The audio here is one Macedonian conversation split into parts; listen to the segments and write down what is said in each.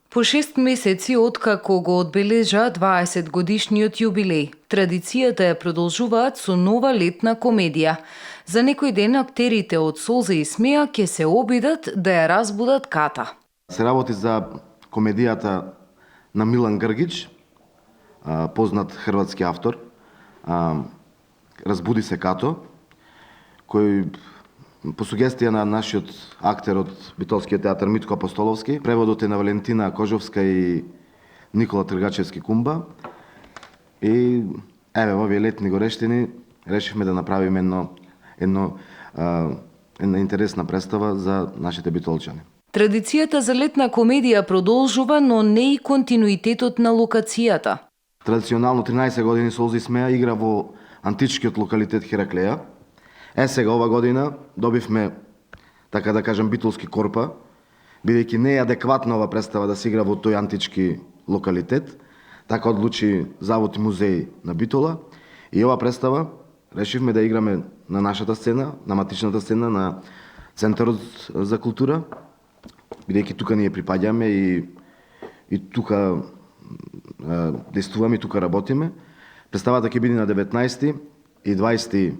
По 6 месеци откако го одбележа 20 годишниот јубилеј, традицијата ја продолжуваат со нова летна комедија. За некој ден актерите од Солза и смеа ќе се обидат да ја разбудат Ката. Се работи за комедијата на Милан Гргич, познат хрватски автор. Разбуди се Като, кој по сугестија на нашиот актер од Битолскиот театар Митко Апостоловски, преводот е на Валентина Кожовска и Никола Тргачевски Кумба. И еве во овие летни горештини решивме да направиме една интересна представа за нашите битолчани. Традицијата за летна комедија продолжува, но не и континуитетот на локацијата. Традиционално 13 години Солза и смеа игра во античкиот локалитет Хераклеја. Сега ова година добивме, така да кажам, битолски корпа, бидејќи не е адекватна ова представа да се игра во тој антички локалитет, така одлучи Завод и музеј на Битола. И ова представа решивме да играме на нашата сцена, на матичната сцена на Центарот за култура, бидејќи тука ние припаѓаме и тука действуваме и тука работиме. Представата ќе биде на 19 и 20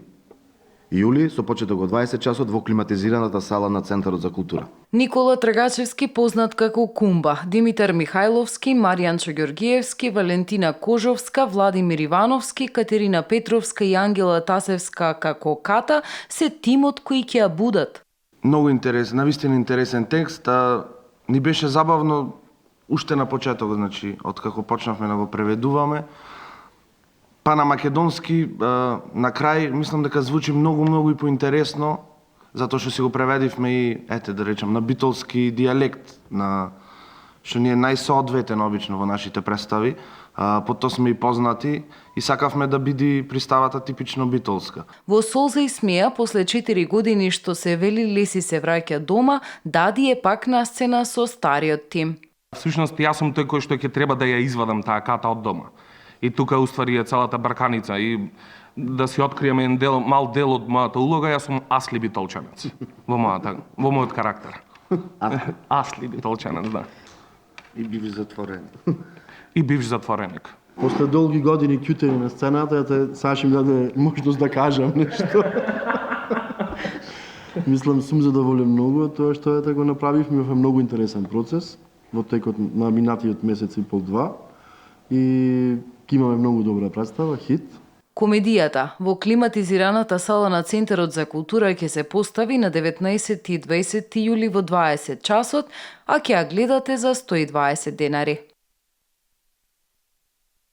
јули со почеток од 20 часот во климатизираната сала на Центарот за култура. Никола Тргачевски, познат како Кумба, Димитар Михајловски, Маријанчо Ѓоргиевски, Валентина Кожовска, Владимир Ивановски, Катерина Петровска и Ангела Тасевска како Ката се тимот кои ќе ја будат. Многу интересен, навистина интересен текст, ни беше забавно уште на почеток, значи, откако почнавме да го преведуваме. Па на македонски, на крај, мислам дека звучи многу и поинтересно, затоа што си го преведивме и, да речем, на битолски дијалект, што ни е најсоодветен обично во нашите представи. По тоа сме и познати и сакавме да биде приставата типично битолска. Во Солза и смеа, после 4 години што се вели Леси се враќа дома, Дади е пак на сцена со стариот тим. Всушност, јас сум тој кој што ќе треба да ја извадам таа Ката од дома. И тука уствари е целата барканица и да си откриеме еден мал дел од мојата улога, јас сум Асли битолчанец во мојот карактер. Асли битолчанец, да. И бивш затворен. И бивш затвореник. После долги години ќутење на сцената, Саши ми даде можност да кажам нешто. Мислам, сум задоволен многу од тоа што го направивме, е многу интересен процес во текот на минатиот месец и пол-два. И имаме многу добра представа, хит. Комедијата во климатизираната сала на Центарот за култура ќе се постави на 19 и 20 јули во 20 часот, а ќе ја гледате за 120 денари.